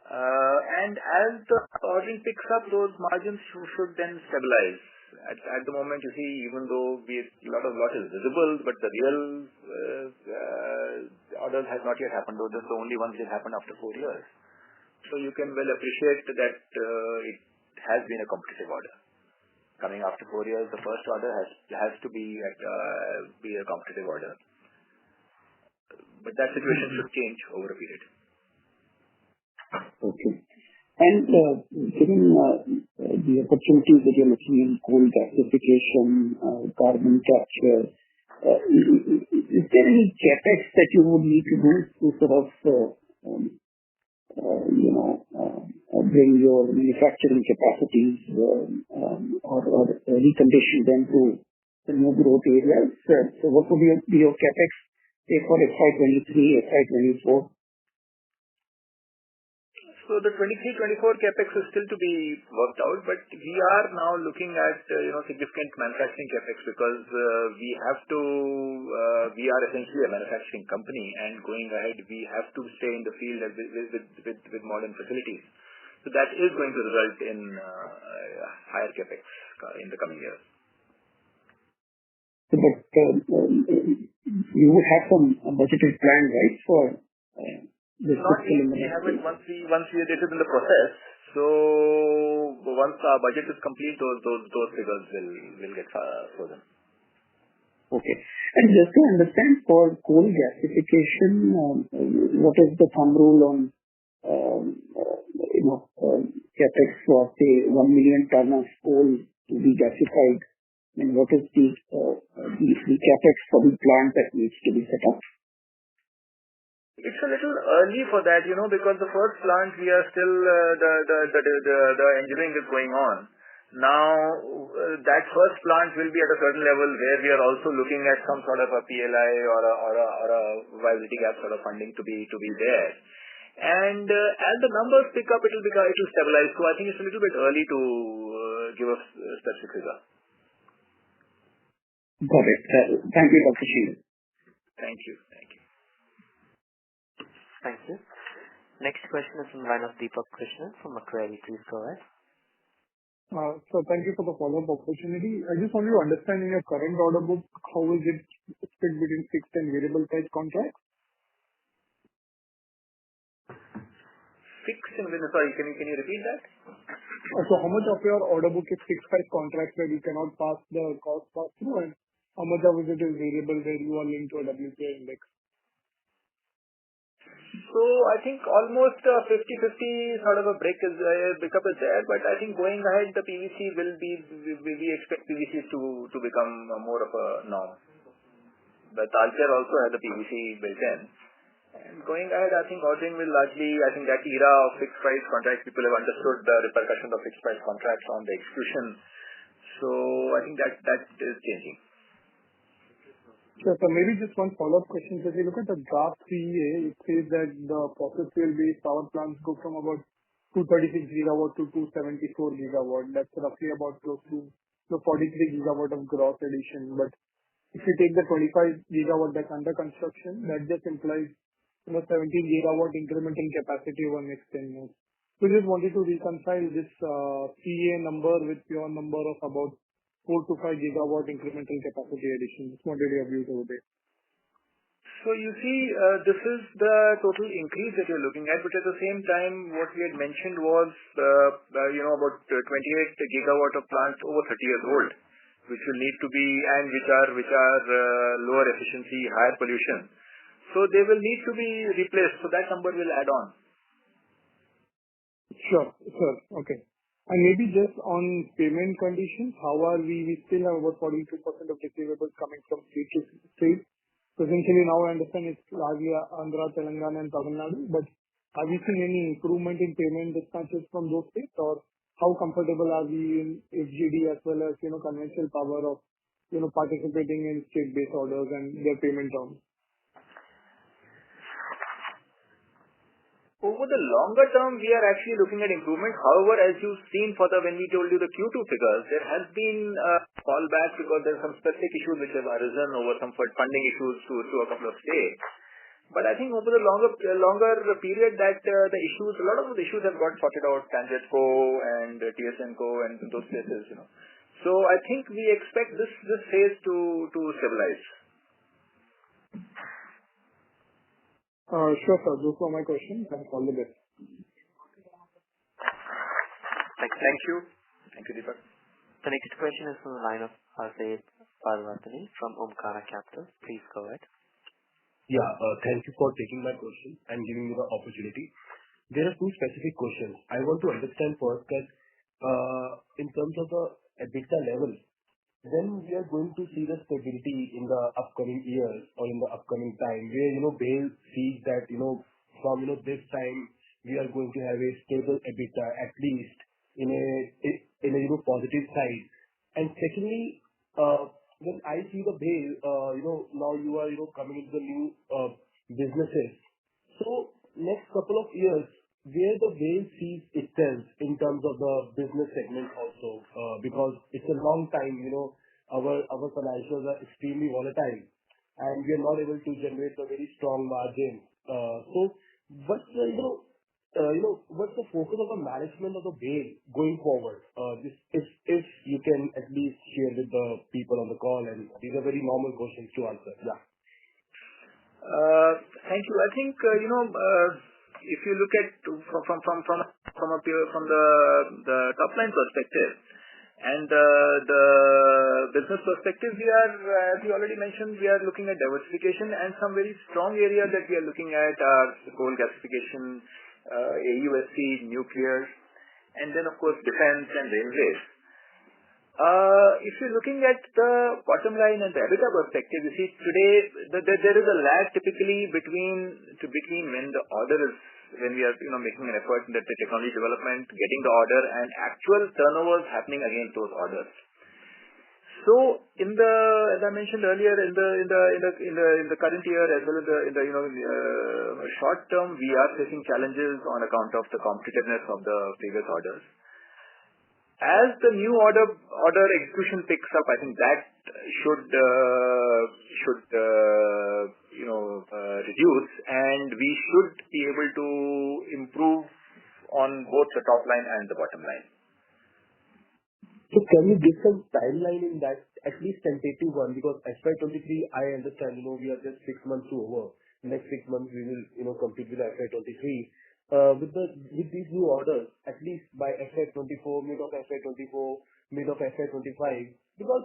And as the ordering picks up, those margins should then stabilize. At the moment, you see, even though a lot is visible, but the real orders has not yet happened. Those are the only ones that happened after 4 years. So you can well appreciate that it has been a competitive order. Coming after 4 years, the first order has to be a competitive order. But that situation should change over a period. Okay. And given the opportunities that you're looking in coal gasification, carbon capture, is there any CapEx that you would need to do to sort of bring your manufacturing capacities or recondition them to the new growth areas? So what would be your CapEx, say, for FY23, FY24? So the 23-24 capex is still to be worked out, but we are now looking at significant manufacturing capex because we are essentially a manufacturing company, and going ahead we have to stay in the field with modern facilities. So that is going to result in higher capex in the coming years. But you would have some budgeted plan, right, for this? Not yet. We haven't. Once we this is in the process. So once our budget is complete, those figures will get frozen. Okay. And just to understand, for coal gasification, what is the thumb rule on capex for, say, 1 million ton of coal to be gasified, and what is the capex for the plant that needs to be set up? It's a little early for that, because the first plant we are still the engineering is going on. Now that first plant will be at a certain level where we are also looking at some sort of a PLI or a viability gap sort of funding to be there. And as the numbers pick up, it will stabilize. So I think it's a little bit early to give a specific figure. Got it. Thank you, Dr. Sheil. Thank you. Thank you. Next question is from the line of Deepak Krishnan from Macquarie. Please go ahead. So thank you for the follow-up opportunity. I just wanted to understand, in your current order book, how is it split between fixed and variable price contracts? fixed in business? Sorry, can you repeat that? How much of your order book is fixed price contracts where you cannot pass the cost pass through, and how much of it is variable where you are linked to a WPI index? So I think almost 50-50 sort of a breakup is there, but I think going ahead, the PVC we expect PVC to become more of a norm. The Talcher also has the PVC built in. And going ahead, I think ordering will largely, I think that era of fixed price contracts, people have understood the repercussions of fixed price contracts on the execution. So I think that is changing. Sure. So maybe just one follow-up question. So if you look at the draft CEA, it says that the fossil fuel-based power plants go from about 236 gigawatt to 274 gigawatt. That's roughly about close to 43 gigawatt of gross addition. But if you take the 25 gigawatt that's under construction, that just implies 17 gigawatt incremental capacity over next 10 years. So just wanted to reconcile this CEA number with your number of about 4 to 5 gigawatt incremental capacity addition. Just wanted your views over there. So you see, this is the total increase that you're looking at, but at the same time, what we had mentioned was, about 28 gigawatt of plants over 30 years old, which will need to be, and which are lower efficiency, higher pollution. So they will need to be replaced. So that number will add on. Sure. Okay. And maybe just on payment conditions, how are we? We still have about 42% of receivables coming from state to state. So essentially now I understand it's largely Andhra, Telangana and Tamil Nadu, but have you seen any improvement in payment dispatches from those states, or how comfortable are we in FGD as well as, conventional power of, participating in state-based orders and their payment terms? Over the longer term, we are actually looking at improvement. However, as you've seen when we told you the Q2 figures, there has been a fallback because there are some specific issues which have arisen over some funding issues to a couple of states. But I think over the longer period that a lot of the issues have got sorted out, TANGEDCO and TSNCO and those places, So I think we expect this phase to stabilize. Sure, sir. Those were my questions. Thanks. All the best. Thank you. Thank you, Deepak. The next question is from the line of Hardeep Parvatani from Omkara Capital. Please go ahead. Yeah, thank you for taking my question and giving me the opportunity. There are two specific questions. I want to understand first that in terms of the EBITDA level, when we are going to see the stability in the upcoming years or in the upcoming time, where BHEL sees that from this time we are going to have a stable EBITDA at least in a positive side. And secondly, when I see the BHEL, now you are coming into the new businesses. So next couple of years, where the BHEL sees itself in terms of the business segment also, because it's a long time, our financials are extremely volatile and we are not able to generate a very strong margin. So what's the focus of the management of the BHEL going forward? If you can at least share with the people on the call, and these are very normal questions to answer. Yeah. Thank you. I think if you look at from the top line perspective and the business perspective, we are, as you already mentioned, we are looking at diversification, and some very strong areas that we are looking at are coal gasification, AUSC, nuclear, and then of course defense and railways. If you're looking at the bottom line and the EBITDA perspective, you see today there is a lag typically between when we are making an effort in the technology development, getting the order, and actual turnovers happening against those orders. So as I mentioned earlier, in the current year as well as in the short term, we are facing challenges on account of the competitiveness of the previous orders. As the new order execution picks up, I think that should reduce, and we should be able to improve on both the top line and the bottom line. So can you give some timeline in that, at least tentative one? Because FY23, I understand, we are just 6 months over. Next 6 months we will complete with FY23. with these new orders, at least by FY24, mid of FY24, mid of FY25, because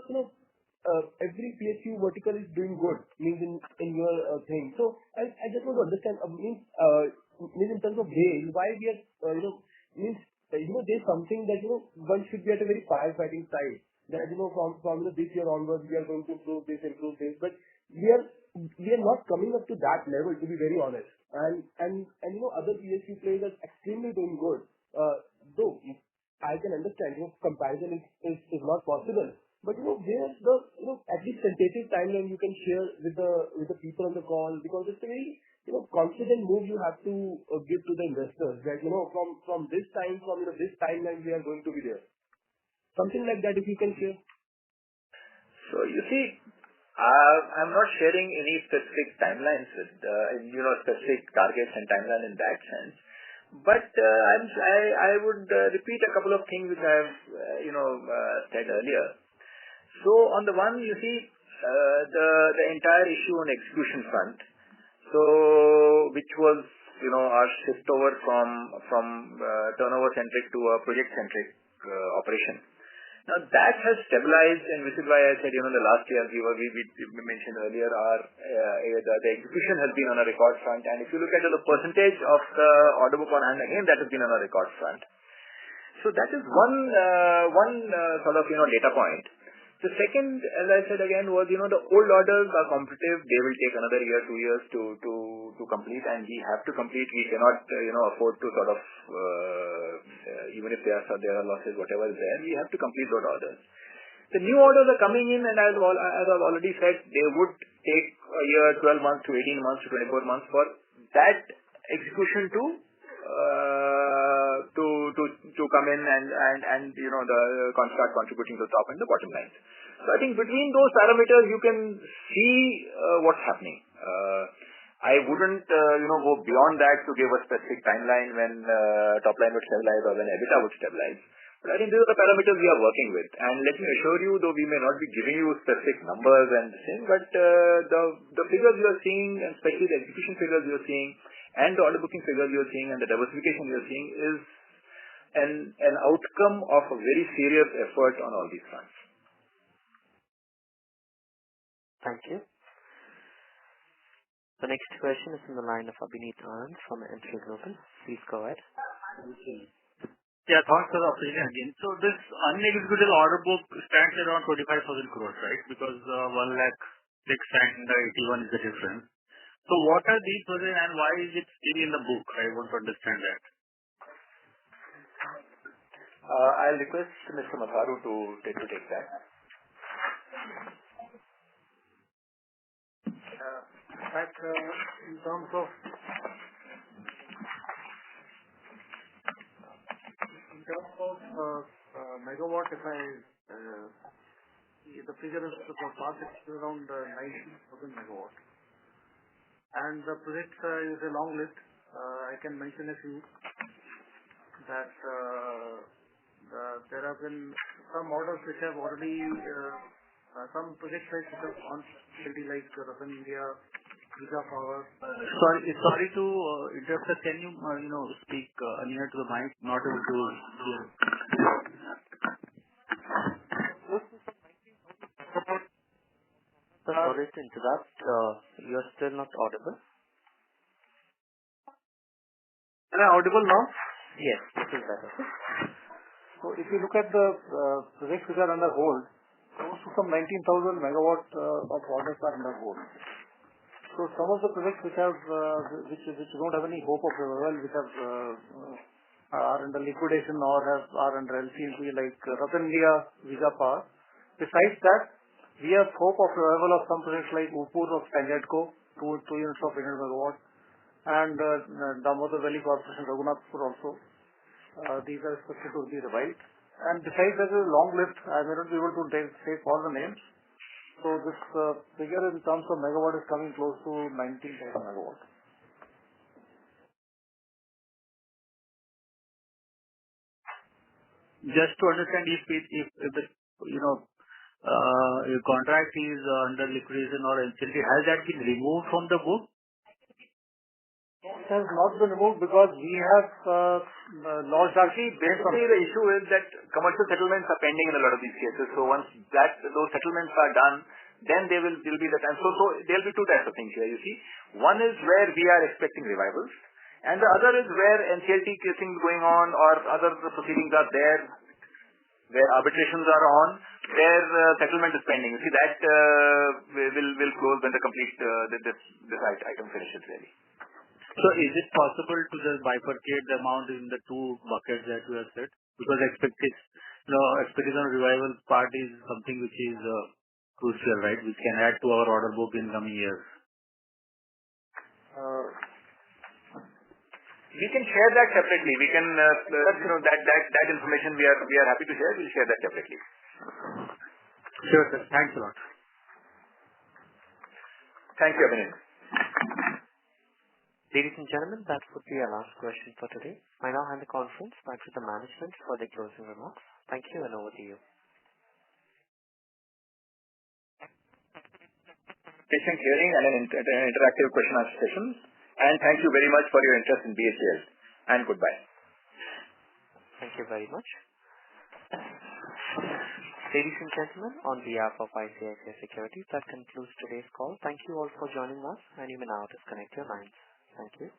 every PSU vertical is doing good, means in your thing. So I just want to understand, means in terms of BHEL, why we are means there's something that one should be at a very firefighting side. That from this year onwards we are going to improve this, but we are not coming up to that level, to be very honest. And other PSU players are extremely doing good. Though I can understand comparison is not possible. But where's the at least tentative timeline you can share with the people on the call, because it's a very confident move you have to give to the investors that from this timeline we are going to be there. Something like that if you can share. So you see, I'm not sharing any specific timelines with specific targets and timeline in that sense. But I would repeat a couple of things which I have said earlier. So on the one, you see the entire issue on execution front. So which was our shift over from turnover centric to a project centric operation. Now that has stabilized, and which is why I said, the last year we mentioned earlier, the execution has been on a record front, and if you look at the percentage of the order book on hand, again that has been on a record front. So that is one sort of data point. The second, as I said again, was the old orders are competitive. They will take another year, 2 years to complete, and we have to complete. We cannot afford to sort of even if there are losses, whatever is there, we have to complete those orders. The new orders are coming in, and as I've already said, they would take a year, 12 months to 18 months to 24 months for that execution to come in and start contributing to the top and the bottom line. So I think between those parameters you can see what's happening. I wouldn't go beyond that to give a specific timeline when top line would stabilize or when EBITDA would stabilize. But I think these are the parameters we are working with. And let me assure you, though we may not be giving you specific numbers and things, but the figures you are seeing, and especially the execution figures you are seeing, and the order booking figures you are seeing, and the diversification you are seeing is an outcome of a very serious effort on all these fronts. Thank you. The next question is from the line of Abhineet Anand from Entry Global. Please go ahead. Yeah, thanks for the opportunity again. So this unexecuted order book stands around 25,000 crores, right? Because 1 lakh 6 and 81 is the difference. So what are these projects and why is it still in the book? I want to understand that. I'll request Mr. Matharu to take that. In fact, in terms of megawatt, the figure is for past is around 19,000 megawatt. And the project is a long list. I can mention a few that there have been some orders which have already some projects which have on like Ratan India, Visa Power. Sorry to interrupt, sir. Can you speak near to the mic? Not able to hear. Sorry to interrupt. You are still not audible. Am I audible now? Yes, this is better. So if you look at the projects which are under hold, close to some 19,000 megawatt of orders are under hold. So some of the projects which don't have any hope of revival, which are under liquidation or are under LCNP, like Ratan India, Visa Power. Besides that, we have hope of revival of some projects like Upur of Stangetco, 2 units of 800 megawatt, and Damodar Valley Corporation, Raghunathpur also. These are expected to be revived. And besides that, is a long list. I may not be able to take all the names. So this figure in terms of megawatt is coming close to 19,000 megawatt. Just to understand, if the your contract is under liquidation or NCLT, has that been removed from the book? It has not been removed because we have launched our fee based on. Basically, the issue is that commercial settlements are pending in a lot of these cases. So once those settlements are done, then there will be the time. So there will be two types of things here. You see, one is where we are expecting revivals, and the other is where NCLT casing is going on or other proceedings are there, where arbitrations are on, where settlement is pending. You see, that will close when the complete this item finishes really. So is it possible to just bifurcate the amount in the two buckets that you have said? Because expectation of revival part is something which is crucial, right? Which can add to our order book in coming years. We can share that separately. We can, that information we are happy to share. We'll share that separately. Sure, sir. Thanks a lot. Thank you, Abhinay. Ladies and gentlemen, that would be our last question for today. I now hand the conference back to the management for their closing remarks. Thank you, and over to you. Patient hearing and an interactive question answer session. And thank you very much for your interest in BHEL. And goodbye. Thank you very much. Ladies and gentlemen, on behalf of ICICI Securities, that concludes today's call. Thank you all for joining us, and you may now disconnect your lines. Thank you.